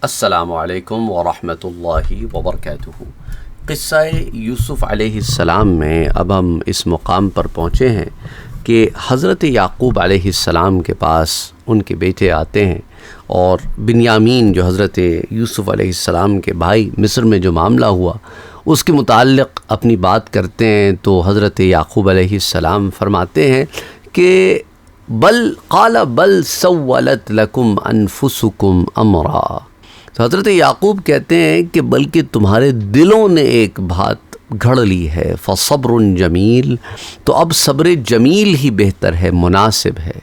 السلام علیکم ورحمۃ اللہ وبرکاتہ۔ قصہ یوسف علیہ السلام میں اب ہم اس مقام پر پہنچے ہیں کہ حضرت یعقوب علیہ السلام کے پاس ان کے بیٹے آتے ہیں اور بنیامین جو حضرت یوسف علیہ السلام کے بھائی مصر میں جو معاملہ ہوا اس کے متعلق اپنی بات کرتے ہیں، تو حضرت یعقوب علیہ السلام فرماتے ہیں کہ بل سولت لکم انفسکم امرا۔ تو حضرت یعقوب کہتے ہیں کہ بلکہ تمہارے دلوں نے ایک بات گھڑ لی ہے، فصبر جمیل، تو اب صبر جمیل ہی بہتر ہے، مناسب ہے۔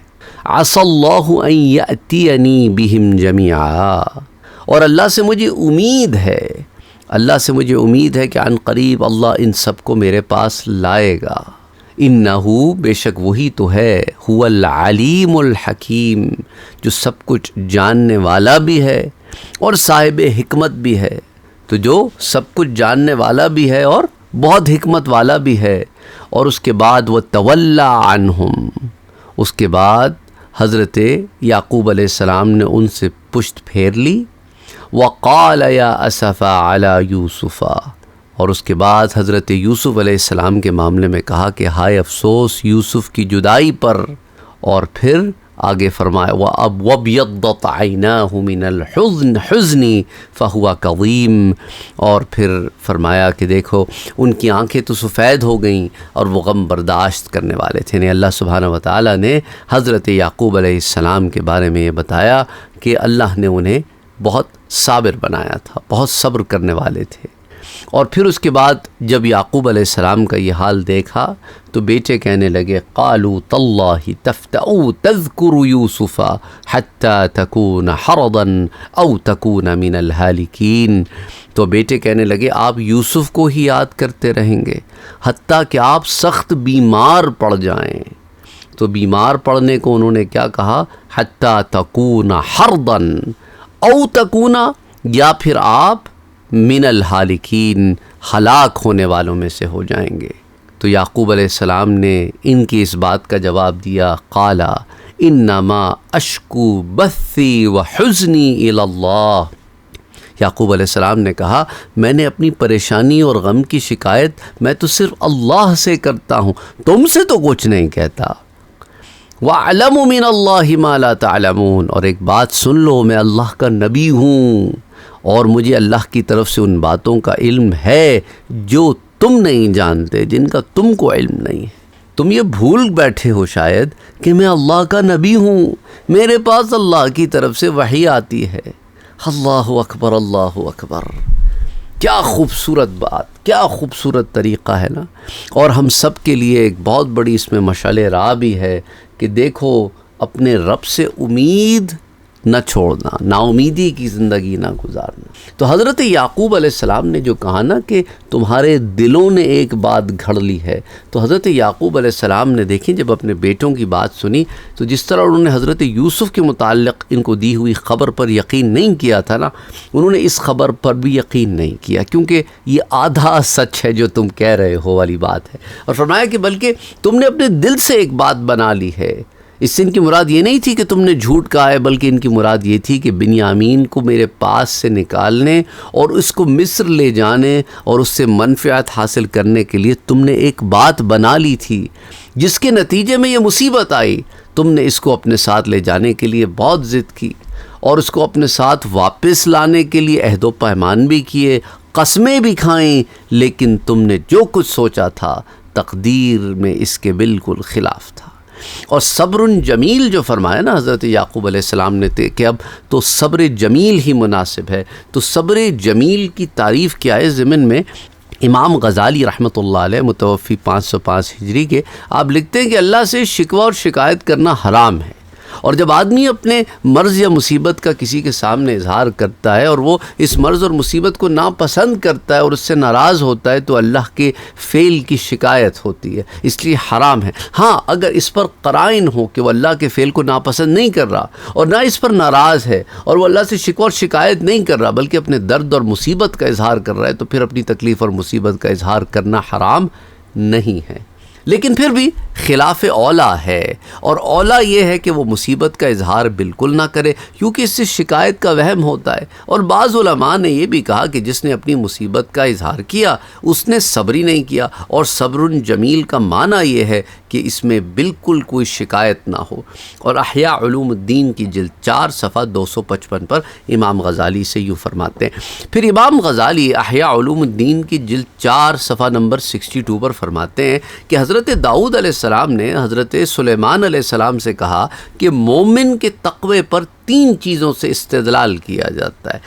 عسى اللہ ان یأتینی بہم جمیعا، اور اللہ سے مجھے امید ہے کہ عن قریب اللہ ان سب کو میرے پاس لائے گا۔ انہو، بے شک وہی تو ہے، هو العلیم الحکیم، جو سب کچھ جاننے والا بھی ہے اور صاحب حکمت بھی ہے۔ تو جو سب کچھ جاننے والا بھی ہے اور بہت حکمت والا بھی ہے۔ اور اس کے بعد وَتَوَلَّى عَنْهُمْ، اس کے بعد حضرت یعقوب علیہ السلام نے ان سے پشت پھیر لی۔ وَقَالَ يَا أَسَفَا عَلَى يُوسُفَ، اور اس کے بعد حضرت یوسف علیہ السلام کے معاملے میں کہا کہ ہائے افسوس یوسف کی جدائی پر۔ اور پھر آگے فرمایا وَابْيَضَّتْ عَيْنَاهُ مِنَ الْحُزْنِ فَهُوَ كَظِيمٌ، اور پھر فرمایا کہ دیکھو ان کی آنکھیں تو سفید ہو گئیں اور وہ غم برداشت کرنے والے تھے۔ اللہ سبحانہ وتعالیٰ نے حضرت یعقوب علیہ السلام کے بارے میں یہ بتایا کہ اللہ نے انہیں بہت صابر بنایا تھا، بہت صبر کرنے والے تھے۔ اور پھر اس کے بعد جب یعقوب علیہ السلام کا یہ حال دیکھا تو بیٹے کہنے لگے قالوا تاللہ تفتأ تذکر یوسف حتی تکون حرضا او تکون من الہالکین، تو بیٹے کہنے لگے آپ یوسف کو ہی یاد کرتے رہیں گے حتیٰ کہ آپ سخت بیمار پڑ جائیں۔ تو بیمار پڑنے کو انہوں نے کیا کہا، حتی تکون حرضا او تکون، یا پھر آپ من الحالکین، ہلاک ہونے والوں میں سے ہو جائیں گے۔ تو یعقوب علیہ السلام نے ان کی اس بات کا جواب دیا قال انما اشکو بثی وحزنی الی اللہ، یعقوب علیہ السلام نے کہا میں نے اپنی پریشانی اور غم کی شکایت میں تو صرف اللہ سے کرتا ہوں، تم سے تو کچھ نہیں کہتا۔ وَأَعْلَمُ مِنَ اللَّهِ مَا لَا تَعْلَمُونَ، اور ایک بات سن لو میں اللہ کا نبی ہوں اور مجھے اللہ کی طرف سے ان باتوں کا علم ہے جو تم نہیں جانتے، جن کا تم کو علم نہیں ہے۔ تم یہ بھول بیٹھے ہو شاید کہ میں اللہ کا نبی ہوں، میرے پاس اللہ کی طرف سے وحی آتی ہے۔ اللہ اکبر، اللہ اکبر، کیا خوبصورت بات، کیا خوبصورت طریقہ ہے نا۔ اور ہم سب کے لیے ایک بہت بڑی اس میں مشعل راہ بھی ہے کہ دیکھو اپنے رب سے امید نہ چھوڑنا، نا امیدی کی زندگی نہ گزارنا۔ تو حضرت یعقوب علیہ السلام نے جو کہا نا کہ تمہارے دلوں نے ایک بات گھڑ لی ہے، تو حضرت یعقوب علیہ السلام نے دیکھیں جب اپنے بیٹوں کی بات سنی تو جس طرح انہوں نے حضرت یوسف کے متعلق ان کو دی ہوئی خبر پر یقین نہیں کیا تھا نا، انہوں نے اس خبر پر بھی یقین نہیں کیا، کیونکہ یہ آدھا سچ ہے جو تم کہہ رہے ہو والی بات ہے۔ اور فرمایا کہ بلکہ تم نے اپنے دل سے ایک بات بنا لی ہے۔ اس سے ان کی مراد یہ نہیں تھی کہ تم نے جھوٹ کہا ہے، بلکہ ان کی مراد یہ تھی کہ بنیامین کو میرے پاس سے نکالنے اور اس کو مصر لے جانے اور اس سے منفعت حاصل کرنے کے لیے تم نے ایک بات بنا لی تھی، جس کے نتیجے میں یہ مصیبت آئی۔ تم نے اس کو اپنے ساتھ لے جانے کے لیے بہت ضد کی اور اس کو اپنے ساتھ واپس لانے کے لیے عہد و پیمان بھی کیے، قسمیں بھی کھائیں، لیکن تم نے جو کچھ سوچا تھا تقدیر میں اس کے بالکل خلاف تھا۔ اور صبر جمیل جو فرمایا نا حضرت یعقوب علیہ السلام نے کہ اب تو صبر جمیل ہی مناسب ہے۔ تو صبر جمیل کی تعریف کیا ہے ضمن میں امام غزالی رحمۃ اللہ علیہ متوفی 505 ہجری کے، آپ لکھتے ہیں کہ اللہ سے شکوہ اور شکایت کرنا حرام ہے، اور جب آدمی اپنے مرض یا مصیبت کا کسی کے سامنے اظہار کرتا ہے اور وہ اس مرض اور مصیبت کو ناپسند کرتا ہے اور اس سے ناراض ہوتا ہے تو اللہ کے فعل کی شکایت ہوتی ہے، اس لیے حرام ہے۔ ہاں اگر اس پر قرائن ہو کہ وہ اللہ کے فعل کو ناپسند نہیں کر رہا اور نہ اس پر ناراض ہے اور وہ اللہ سے شکوہ اور شکایت نہیں کر رہا بلکہ اپنے درد اور مصیبت کا اظہار کر رہا ہے، تو پھر اپنی تکلیف اور مصیبت کا اظہار کرنا حرام نہیں ہے۔ لیکن پھر بھی خلاف اولا ہے، اور اولا یہ ہے کہ وہ مصیبت کا اظہار بالکل نہ کرے، کیونکہ اس سے شکایت کا وہم ہوتا ہے۔ اور بعض علماء نے یہ بھی کہا کہ جس نے اپنی مصیبت کا اظہار کیا اس نے صبر ہی نہیں کیا، اور صبر جمیل کا معنی یہ ہے کہ اس میں بالکل کوئی شکایت نہ ہو۔ اور احیاء علوم الدین کی جلد 4 صفحہ 255 پر امام غزالی سے یوں فرماتے ہیں۔ پھر امام غزالی احیاء علوم الدین کی جلد 4 صفحہ نمبر 62 پر فرماتے ہیں کہ حضرت داؤد علیہ السلام نے حضرت سلیمان علیہ السلام سے کہا کہ مومن کے تقوی پر 3 چیزوں سے استدلال کیا جاتا ہے۔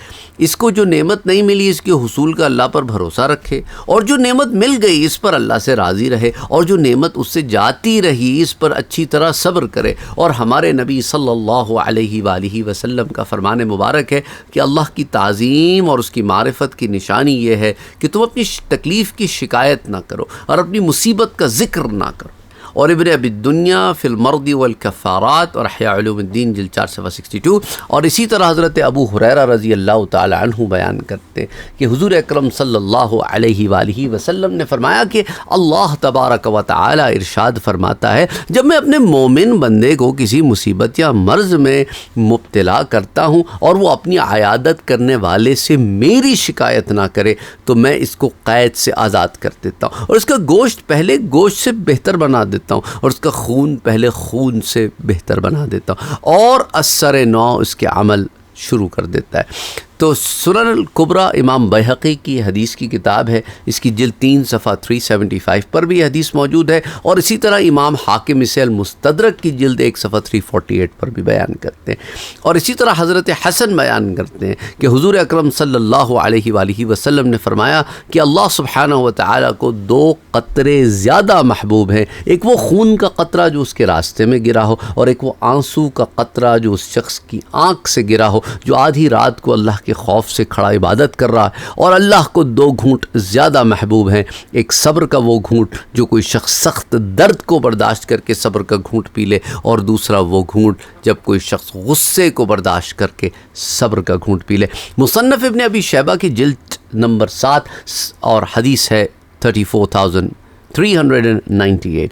اس کو جو نعمت نہیں ملی اس کے حصول کا اللہ پر بھروسہ رکھے، اور جو نعمت مل گئی اس پر اللہ سے راضی رہے، اور جو نعمت اس سے جاتی رہی اس پر اچھی طرح صبر کرے۔ اور ہمارے نبی صلی اللہ علیہ وآلہ وسلم کا فرمان مبارک ہے کہ اللہ کی تعظیم اور اس کی معرفت کی نشانی یہ ہے کہ تم اپنی تکلیف کی شکایت نہ کرو اور اپنی مصیبت کا ذکر نہ کرو۔ اور ابن ابی الدنیا فی المرض والکفارات اور احیاء علوم الدین جلد 4 صفحہ 62۔ اور اسی طرح حضرت ابو ہریرہ رضی اللہ تعالی عنہ بیان کرتے ہیں کہ حضور اکرم صلی اللہ علیہ وآلہ وسلم نے فرمایا کہ اللہ تبارک و تعالی ارشاد فرماتا ہے، جب میں اپنے مومن بندے کو کسی مصیبت یا مرض میں مبتلا کرتا ہوں اور وہ اپنی عیادت کرنے والے سے میری شکایت نہ کرے تو میں اس کو قید سے آزاد کر دیتا ہوں، اور اس کا گوشت پہلے گوشت سے بہتر بنا دیتا ہوں، اور اس کا خون پہلے خون سے بہتر بنا دیتا ہوں، اور اثر نو اس کے عمل شروع کر دیتا ہے۔ تو سنن الکبریٰ امام بیہقی کی حدیث کی کتاب ہے، اس کی جلد 3 صفحہ 375 پر بھی حدیث موجود ہے، اور اسی طرح امام حاکم اسے المستدرک کی جلد 1 صفحہ 348 پر بھی بیان کرتے ہیں۔ اور اسی طرح حضرت حسن بیان کرتے ہیں کہ حضور اکرم صلی اللہ علیہ وآلہ وسلم نے فرمایا کہ اللہ سبحانہ و تعالیٰ کو 2 قطرے زیادہ محبوب ہیں، ایک وہ خون کا قطرہ جو اس کے راستے میں گرا ہو، اور ایک وہ آنسو کا قطرہ جو اس شخص کی آنکھ سے گرا ہو جو آدھی رات کو اللہ کے خوف سے کھڑا عبادت کر رہا ہے۔ اور اللہ کو 2 گھونٹ زیادہ محبوب ہیں، ایک صبر کا وہ گھونٹ جو کوئی شخص سخت درد کو برداشت کر کے صبر کا گھونٹ پی لے، اور دوسرا وہ گھونٹ جب کوئی شخص غصے کو برداشت کر کے صبر کا گھونٹ پی لے۔ مصنف ابن ابی شیبہ کی جلد نمبر 7 اور حدیث ہے 34,398۔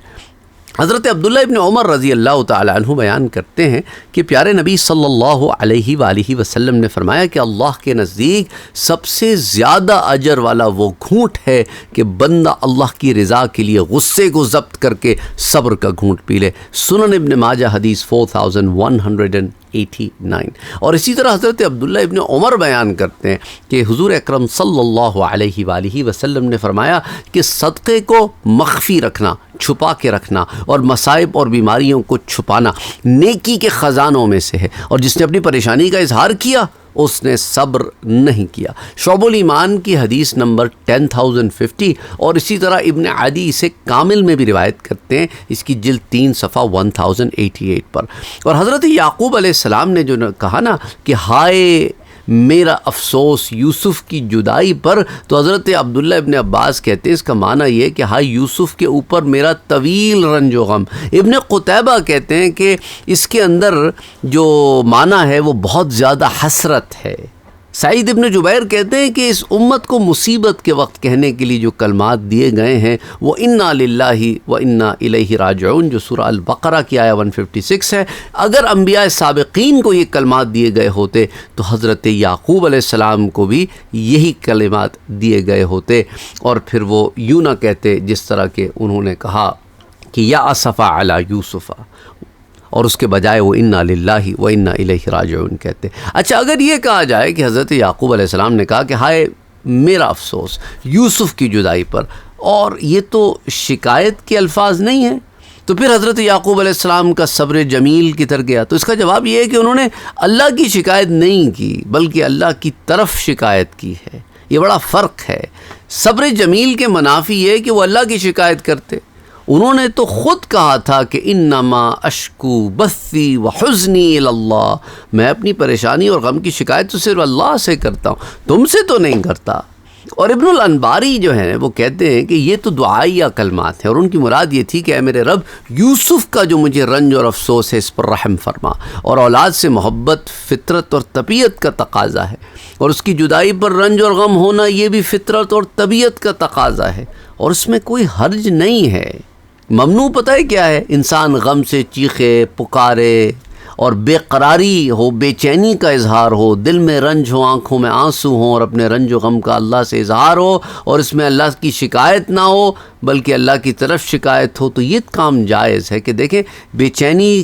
حضرت عبداللہ ابن عمر رضی اللہ تعالی عنہ بیان کرتے ہیں کہ پیارے نبی صلی اللہ علیہ وآلہ وسلم نے فرمایا کہ اللہ کے نزدیک سب سے زیادہ اجر والا وہ گھونٹ ہے کہ بندہ اللہ کی رضا کے لیے غصے کو ضبط کر کے صبر کا گھونٹ پی لے۔ سنن ابن ماجہ حدیث 4189۔ اور اسی طرح حضرت عبداللہ ابن عمر بیان کرتے ہیں کہ حضور اکرم صلی اللہ علیہ وآلہ وسلم نے فرمایا کہ صدقے کو مخفی رکھنا، چھپا کے رکھنا، اور مصائب اور بیماریوں کو چھپانا نیکی کے خزانوں میں سے ہے، اور جس نے اپنی پریشانی کا اظہار کیا اس نے صبر نہیں کیا۔ شعب الایمان کی حدیث نمبر 10050، اور اسی طرح ابن عدی سے کامل میں بھی روایت کرتے ہیں، اس کی جلد 3 صفحہ 1088 پر۔ اور حضرت یعقوب علیہ السلام نے جو کہا نا کہ ہائے میرا افسوس یوسف کی جدائی پر، تو حضرت عبداللہ ابن عباس کہتے ہیں اس کا معنی یہ کہ ہائے یوسف کے اوپر میرا طویل رنج و غم۔ ابن قتیبہ کہتے ہیں کہ اس کے اندر جو معنی ہے وہ بہت زیادہ حسرت ہے۔ سعید ابن جبیر کہتے ہیں کہ اس امت کو مصیبت کے وقت کہنے کے لیے جو کلمات دیے گئے ہیں وہ انا للہ و انا الیہ راجعون، جو سورہ البقرہ کی آیہ 156 ہے۔ اگر انبیاء سابقین کو یہ کلمات دیے گئے ہوتے تو حضرت یعقوب علیہ السلام کو بھی یہی کلمات دیے گئے ہوتے، اور پھر وہ یوں نہ کہتے جس طرح کہ انہوں نے کہا کہ یا اسفا علی یوسف، اور اس کے بجائے وہ انا للہ و انا الیہ راجعون کہتے۔ اچھا، اگر یہ کہا جائے کہ حضرت یعقوب علیہ السلام نے کہا کہ ہائے میرا افسوس یوسف کی جدائی پر، اور یہ تو شکایت کے الفاظ نہیں ہیں، تو پھر حضرت یعقوب علیہ السلام کا صبر جمیل کدھر گیا؟ تو اس کا جواب یہ ہے کہ انہوں نے اللہ کی شکایت نہیں کی بلکہ اللہ کی طرف شکایت کی ہے۔ یہ بڑا فرق ہے۔ صبر جمیل کے منافی یہ ہے کہ وہ اللہ کی شکایت کرتے، انہوں نے تو خود کہا تھا کہ انما اشکو بثی وحزنی الی اللہ، میں اپنی پریشانی اور غم کی شکایت تو صرف اللہ سے کرتا ہوں، تم سے تو نہیں کرتا۔ اور ابن الانباری جو ہیں وہ کہتے ہیں کہ یہ تو دعائیہ کلمات ہیں، اور ان کی مراد یہ تھی کہ اے میرے رب، یوسف کا جو مجھے رنج اور افسوس ہے اس پر رحم فرما، اور اولاد سے محبت فطرت اور طبیعت کا تقاضا ہے، اور اس کی جدائی پر رنج اور غم ہونا یہ بھی فطرت اور طبیعت کا تقاضا ہے، اور اس میں کوئی حرج نہیں ہے۔ ممنوع پتہ ہے کیا ہے؟ انسان غم سے چیخے پکارے اور بے قراری ہو، بے چینی کا اظہار ہو، دل میں رنج ہو، آنکھوں میں آنسو ہوں، اور اپنے رنج و غم کا اللہ سے اظہار ہو، اور اس میں اللہ کی شکایت نہ ہو بلکہ اللہ کی طرف شکایت ہو، تو یہ کام جائز ہے کہ دیکھیں بے چینی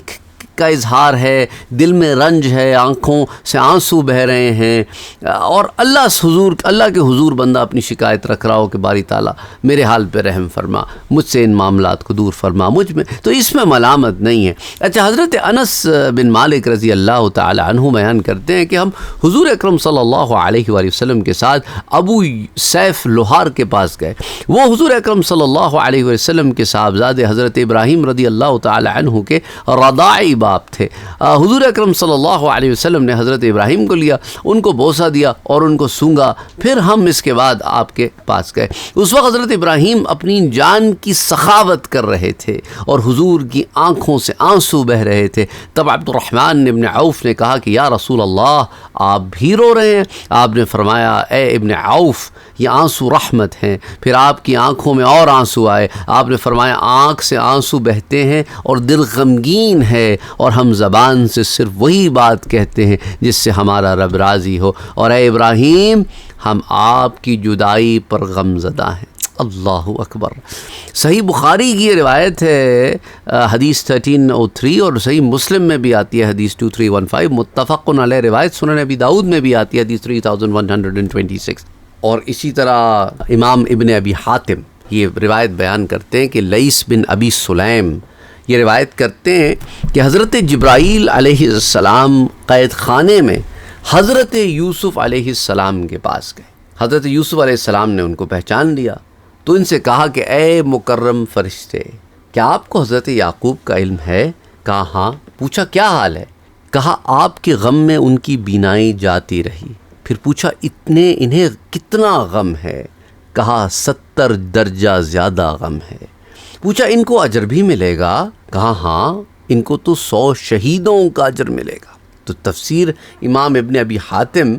کا اظہار ہے، دل میں رنج ہے، آنکھوں سے آنسو بہہ رہے ہیں، اور اللہ کے حضور بندہ اپنی شکایت رکھ رہا ہو کہ باری تعالیٰ میرے حال پہ رحم فرما، مجھ سے ان معاملات کو دور فرما، مجھ میں تو اس میں ملامت نہیں ہے۔ اچھا، حضرت انس بن مالک رضی اللہ تعالی عنہ بیان کرتے ہیں کہ ہم حضور اکرم صلی اللہ علیہ وآلہ وسلم کے ساتھ ابو سیف لوہار کے پاس گئے۔ وہ حضور اکرم صلی اللہ علیہ وسلم کے صاحبزادے حضرت ابراہیم رضی اللہ تعالی عنہ کے رضاعی باپ تھے۔ حضور اکرم صلی اللہ علیہ وسلم نے حضرت ابراہیم کو لیا، ان کو بوسہ دیا اور ان کو سونگا، پھر ہم اس کے بعد آپ کے پاس گئے۔ اس وقت حضرت ابراہیم اپنی جان کی سخاوت کر رہے تھے اور حضور کی آنکھوں سے آنسو بہہ رہے تھے۔ تب عبد الرحمن ابن عوف نے کہا کہ یا رسول اللہ، آپ بھی رو رہے ہیں؟ آپ نے فرمایا اے ابن عوف، یہ آنسو رحمت ہیں۔ پھر آپ کی آنکھوں میں اور آنسو آئے۔ آپ نے فرمایا آنکھ سے آنسو بہتے ہیں اور دل غمگین ہے، اور ہم زبان سے صرف وہی بات کہتے ہیں جس سے ہمارا رب راضی ہو، اور اے ابراہیم ہم آپ کی جدائی پر غم زدہ ہیں۔ اللہ اکبر۔ صحیح بخاری کی یہ روایت ہے، حدیث 1303، اور صحیح مسلم میں بھی آتی ہے حدیث 2315، متفق علیہ روایت سنن ابی داؤد میں بھی آتی ہے حدیث 3126۔ اور اسی طرح امام ابن ابی حاتم یہ روایت بیان کرتے ہیں کہ لیث بن ابی سلیم یہ روایت کرتے ہیں کہ حضرت جبرائیل علیہ السلام قید خانے میں حضرت یوسف علیہ السلام کے پاس گئے۔ حضرت یوسف علیہ السلام نے ان کو پہچان لیا تو ان سے کہا کہ اے مکرم فرشتے، کیا آپ کو حضرت یعقوب کا علم ہے؟ کہا ہاں۔ پوچھا کیا حال ہے؟ کہا آپ کے غم میں ان کی بینائی جاتی رہی۔ پھر پوچھا انہیں کتنا غم ہے؟ کہا 70 درجہ زیادہ غم ہے۔ پوچھا ان کو اجر بھی ملے گا؟ کہا ہاں، ان کو تو 100 شہیدوں کا اجر ملے گا۔ تو تفسیر امام ابن ابی حاتم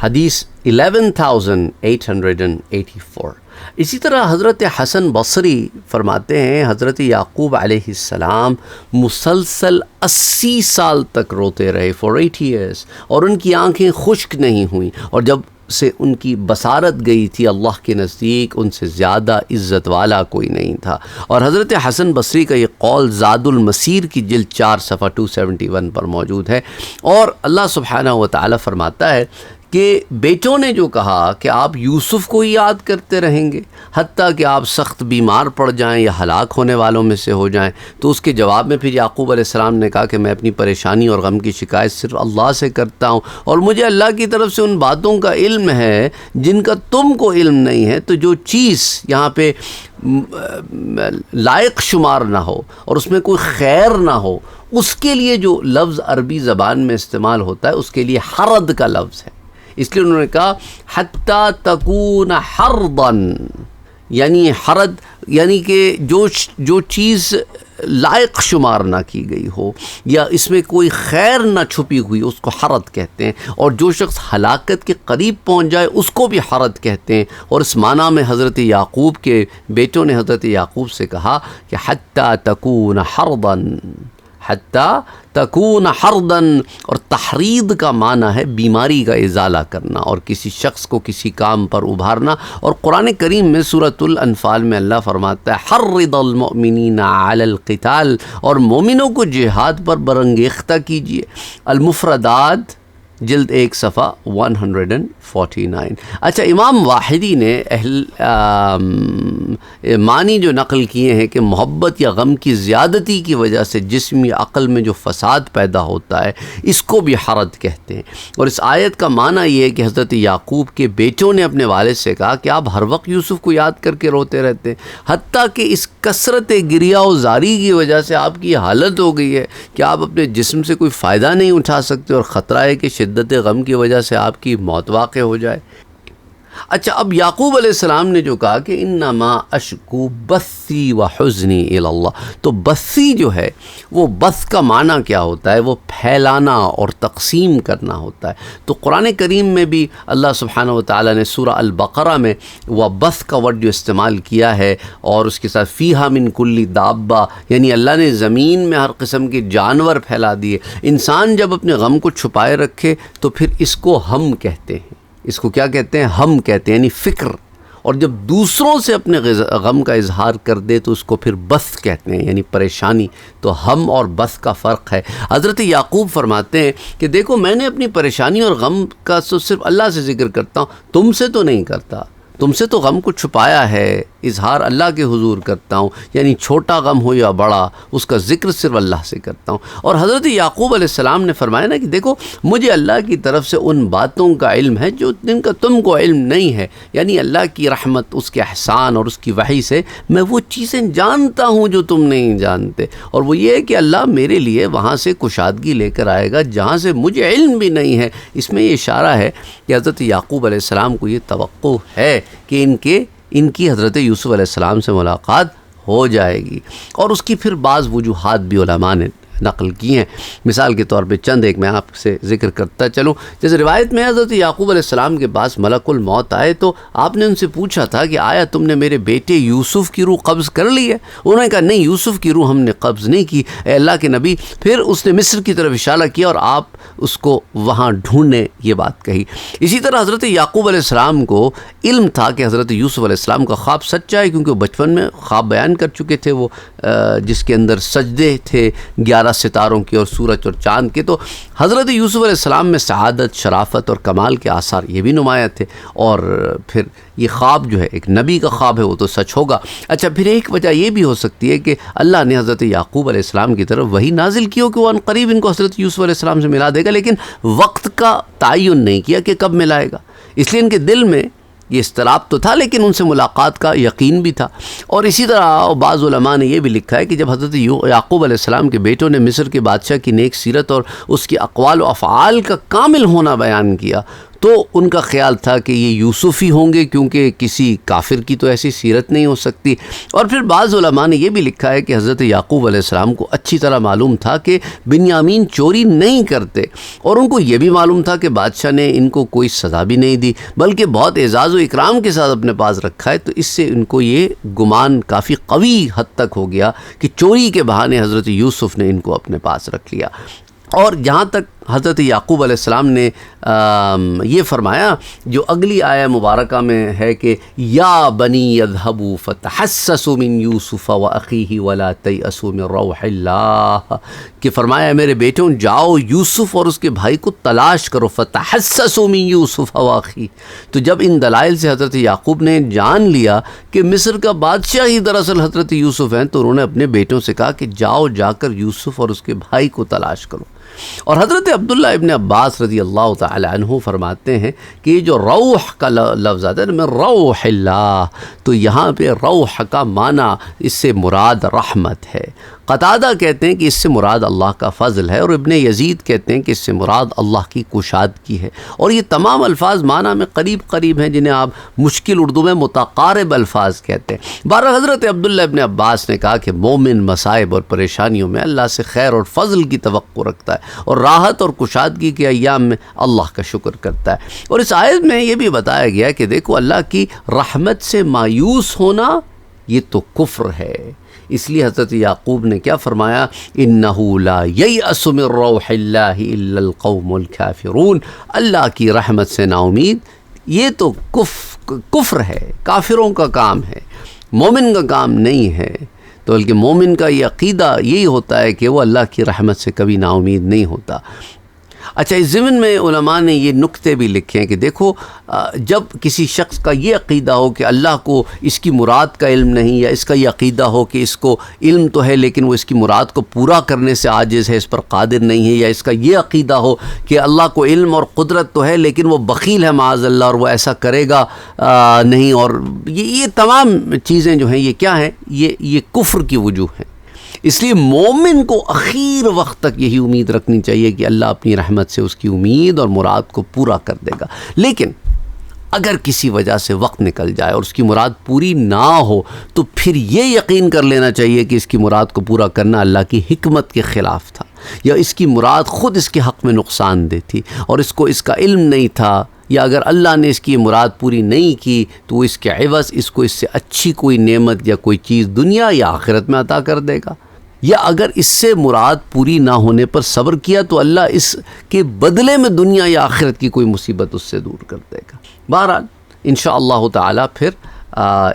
حدیث 11884۔ اسی طرح حضرت حسن بصری فرماتے ہیں حضرت یعقوب علیہ السلام مسلسل 80 سال تک روتے رہے، for 80 years، اور ان کی آنکھیں خشک نہیں ہوئیں، اور جب سے ان کی بصارت گئی تھی اللہ کے نزدیک ان سے زیادہ عزت والا کوئی نہیں تھا۔ اور حضرت حسن بصری کا یہ قول زاد المسیر کی جلد 4 صفحہ 271 پر موجود ہے۔ اور اللہ سبحانہ و تعالی فرماتا ہے کہ بیٹوں نے جو کہا کہ آپ یوسف کو یاد کرتے رہیں گے حتیٰ کہ آپ سخت بیمار پڑ جائیں یا ہلاک ہونے والوں میں سے ہو جائیں، تو اس کے جواب میں پھر یعقوب علیہ السلام نے کہا کہ میں اپنی پریشانی اور غم کی شکایت صرف اللہ سے کرتا ہوں، اور مجھے اللہ کی طرف سے ان باتوں کا علم ہے جن کا تم کو علم نہیں ہے۔ تو جو چیز یہاں پہ لائق شمار نہ ہو اور اس میں کوئی خیر نہ ہو، اس کے لیے جو لفظ عربی زبان میں استعمال ہوتا ہے اس کے لیے حرد کا لفظ ہے۔ اس لیے انہوں نے کہا حتیٰ تکون حرضاً، یعنی حرد یعنی کہ جو چیز لائق شمار نہ کی گئی ہو یا اس میں کوئی خیر نہ چھپی ہوئی، اس کو حرد کہتے ہیں، اور جو شخص ہلاکت کے قریب پہنچ جائے اس کو بھی حرد کہتے ہیں۔ اور اس معنی میں حضرت یعقوب کے بیٹوں نے حضرت یعقوب سے کہا کہ حتیٰ تکون حرضاً، حتیٰ تکون حرضاً، اور تحرید کا معنی ہے بیماری کا ازالہ کرنا اور کسی شخص کو کسی کام پر ابھارنا۔ اور قرآن کریم میں سورۃ الانفال میں اللہ فرماتا ہے حرض المؤمنین علی القتال، اور مومنوں کو جہاد پر برانگیختہ کیجیے۔ المفردات جلد 1 صفحہ 149۔ اچھا، امام واحدی نے معنی جو نقل کیے ہیں کہ محبت یا غم کی زیادتی کی وجہ سے جسم یا عقل میں جو فساد پیدا ہوتا ہے اس کو بھی حرد کہتے ہیں۔ اور اس آیت کا معنی یہ ہے کہ حضرت یعقوب کے بیٹوں نے اپنے والد سے کہا کہ آپ ہر وقت یوسف کو یاد کر کے روتے رہتے ہیں، حتیٰ کہ اس کثرت گریہ و زاری کی وجہ سے آپ کی یہ حالت ہو گئی ہے کہ آپ اپنے جسم سے کوئی فائدہ نہیں اٹھا سکتے، اور خطرہ ہے کہ شدت غم کی وجہ سے آپ کی موت واقع ہو جائے۔ اچھا، اب یعقوب علیہ السلام نے جو کہا کہ انما اشکو بثی و حزنی الی اللہ، تو بثی جو ہے وہ بث کا معنی کیا ہوتا ہے؟ وہ پھیلانا اور تقسیم کرنا ہوتا ہے۔ تو قرآن کریم میں بھی اللہ سبحانہ و تعالیٰ نے سورہ البقرہ میں وہ بث کا ورڈ جو استعمال کیا ہے، اور اس کے ساتھ فیہا من کل دابہ، یعنی اللہ نے زمین میں ہر قسم کے جانور پھیلا دیے۔ انسان جب اپنے غم کو چھپائے رکھے تو پھر اس کو ہم کہتے ہیں، اس کو کیا کہتے ہیں؟ ہم کہتے ہیں، یعنی فکر۔ اور جب دوسروں سے اپنے غم کا اظہار کر دے تو اس کو پھر بث کہتے ہیں، یعنی پریشانی۔ تو ہم اور بث کا فرق ہے۔ حضرت یعقوب فرماتے ہیں کہ دیکھو، میں نے اپنی پریشانی اور غم کا تو صرف اللہ سے ذکر کرتا ہوں، تم سے تو نہیں کرتا، تم سے تو غم کو چھپایا ہے، اظہار اللہ کے حضور کرتا ہوں، یعنی چھوٹا غم ہو یا بڑا، اس کا ذکر صرف اللہ سے کرتا ہوں۔ اور حضرت یعقوب علیہ السلام نے فرمایا نا کہ دیکھو، مجھے اللہ کی طرف سے ان باتوں کا علم ہے جو جن کا تم کو علم نہیں ہے، یعنی اللہ کی رحمت، اس کے احسان اور اس کی وحی سے میں وہ چیزیں جانتا ہوں جو تم نہیں جانتے، اور وہ یہ ہے کہ اللہ میرے لیے وہاں سے کشادگی لے کر آئے گا جہاں سے مجھے علم بھی نہیں ہے۔ اس میں یہ اشارہ ہے کہ حضرت یعقوب علیہ السلام کو یہ توقع ہے کہ ان کی حضرت یوسف علیہ السلام سے ملاقات ہو جائے گی، اور اس کی پھر بعض وجوہات بھی علماء نے نقل کی ہیں۔ مثال کے طور پہ چند ایک میں آپ سے ذکر کرتا چلوں۔ جیسے روایت میں حضرت یعقوب علیہ السلام کے پاس ملک الموت آئے تو آپ نے ان سے پوچھا تھا کہ آیا تم نے میرے بیٹے یوسف کی روح قبض کر لی ہے؟ انہوں نے کہا نہیں، یوسف کی روح ہم نے قبض نہیں کی اے اللہ کے نبی۔ پھر اس نے مصر کی طرف اشارہ کیا اور آپ اس کو وہاں ڈھونڈنے یہ بات کہی۔ اسی طرح حضرت یعقوب علیہ السلام کو علم تھا کہ حضرت یوسف علیہ السلام کا خواب سچا ہے، کیونکہ وہ بچپن میں خواب بیان کر چکے تھے، وہ جس کے اندر سجدے تھے 11 ستاروں کے اور سورج اور چاند کے۔ تو حضرت یوسف علیہ السلام میں سعادت، شرافت اور کمال کے آثار یہ بھی نمایاں تھے، اور پھر یہ خواب جو ہے ایک نبی کا خواب ہے، وہ تو سچ ہوگا۔ اچھا، پھر ایک وجہ یہ بھی ہو سکتی ہے کہ اللہ نے حضرت یعقوب علیہ السلام کی طرف وحی نازل کی ہو کہ وہ عنقریب ان کو حضرت یوسف علیہ السلام سے ملا دے گا، لیکن وقت کا تعین نہیں کیا کہ کب ملائے گا، اس لیے ان کے دل میں یہ اضطراب تو تھا، لیکن ان سے ملاقات کا یقین بھی تھا۔ اور اسی طرح بعض علماء نے یہ بھی لکھا ہے کہ جب حضرت یعقوب علیہ السلام کے بیٹوں نے مصر کے بادشاہ کی نیک سیرت اور اس کی اقوال و افعال کا کامل ہونا بیان کیا تو ان کا خیال تھا کہ یہ یوسف ہی ہوں گے، کیونکہ کسی کافر کی تو ایسی سیرت نہیں ہو سکتی۔ اور پھر بعض علماء نے یہ بھی لکھا ہے کہ حضرت یعقوب علیہ السلام کو اچھی طرح معلوم تھا کہ بنیامین چوری نہیں کرتے، اور ان کو یہ بھی معلوم تھا کہ بادشاہ نے ان کو کوئی سزا بھی نہیں دی بلکہ بہت اعزاز و اکرام کے ساتھ اپنے پاس رکھا ہے۔ تو اس سے ان کو یہ گمان کافی قوی حد تک ہو گیا کہ چوری کے بہانے حضرت یوسف نے ان کو اپنے پاس رکھ لیا۔ اور جہاں تک حضرت یعقوب علیہ السلام نے یہ فرمایا جو اگلی آیہ مبارکہ میں ہے کہ یا بنی اذهبوا فتحسسوا من یوسف واخیہ ولا تیأسوا من روح اللہ، کہ فرمایا میرے بیٹوں جاؤ یوسف اور اس کے بھائی کو تلاش کرو، فتحسسوا من یوسف واخیہ۔ تو جب ان دلائل سے حضرت یعقوب نے جان لیا کہ مصر کا بادشاہ ہی دراصل حضرت یوسف ہیں، تو انہوں نے اپنے بیٹوں سے کہا کہ جاؤ جا کر یوسف اور اس کے بھائی کو تلاش کرو۔ اور حضرت عبداللہ ابن عباس رضی اللہ تعالی عنہ فرماتے ہیں کہ یہ جو روح کا لفظ آتا ہے من روح اللہ، تو یہاں پہ روح کا معنی اس سے مراد رحمت ہے۔ قتادہ کہتے ہیں کہ اس سے مراد اللہ کا فضل ہے، اور ابن یزید کہتے ہیں کہ اس سے مراد اللہ کی کشادگی ہے۔ اور یہ تمام الفاظ معنی میں قریب قریب ہیں، جنہیں آپ مشکل اردو میں متقارب الفاظ کہتے ہیں۔ بہرحال حضرت عبداللہ ابن عباس نے کہا کہ مومن مصائب اور پریشانیوں میں اللہ سے خیر اور فضل کی توقع رکھتا ہے، اور راحت اور کشادگی کے ایام میں اللہ کا شکر کرتا ہے۔ اور اس آیت میں یہ بھی بتایا گیا کہ دیکھو، اللہ کی رحمت سے مایوس ہونا یہ تو کفر ہے۔ اس لیے حضرت یعقوب نے کیا فرمایا، انہ لا ییأس من روح اللہ الا القوم الکافرون، اللہ کی رحمت سے نا امید یہ تو کفر ہے، کافروں کا کام ہے، مومن کا کام نہیں ہے۔ تو بلکہ مومن کا یہ عقیدہ یہی ہوتا ہے کہ وہ اللہ کی رحمت سے کبھی نا امید نہیں ہوتا۔ اچھا، اس ضمن میں علماء نے یہ نکتے بھی لکھے ہیں کہ دیکھو، جب کسی شخص کا یہ عقیدہ ہو کہ اللہ کو اس کی مراد کا علم نہیں، یا اس کا یہ عقیدہ ہو کہ اس کو علم تو ہے لیکن وہ اس کی مراد کو پورا کرنے سے عاجز ہے، اس پر قادر نہیں ہے، یا اس کا یہ عقیدہ ہو کہ اللہ کو علم اور قدرت تو ہے لیکن وہ بخیل ہے معاذ اللہ، اور وہ ایسا کرے گا نہیں، اور یہ تمام چیزیں جو ہیں یہ کیا ہیں، یہ کفر کی وجوہ ہیں۔ اس لیے مومن کو اخیر وقت تک یہی امید رکھنی چاہیے کہ اللہ اپنی رحمت سے اس کی امید اور مراد کو پورا کر دے گا۔ لیکن اگر کسی وجہ سے وقت نکل جائے اور اس کی مراد پوری نہ ہو تو پھر یہ یقین کر لینا چاہیے کہ اس کی مراد کو پورا کرنا اللہ کی حکمت کے خلاف تھا، یا اس کی مراد خود اس کے حق میں نقصان دہ تھی اور اس کو اس کا علم نہیں تھا، یا اگر اللہ نے اس کی مراد پوری نہیں کی تو وہ اس کے عوض اس کو اس سے اچھی کوئی نعمت یا کوئی چیز دنیا یا آخرت میں عطا کر دے گا، یا اگر اس سے مراد پوری نہ ہونے پر صبر کیا تو اللہ اس کے بدلے میں دنیا یا آخرت کی کوئی مصیبت اس سے دور کر دے گا۔ بہرحال انشاءاللہ تعالی پھر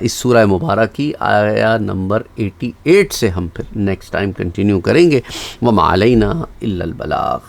اس سورہ مبارک کی آیا نمبر 88 سے ہم پھر نیکسٹ ٹائم کنٹینیو کریں گے۔ وما علینا الا البلاغ۔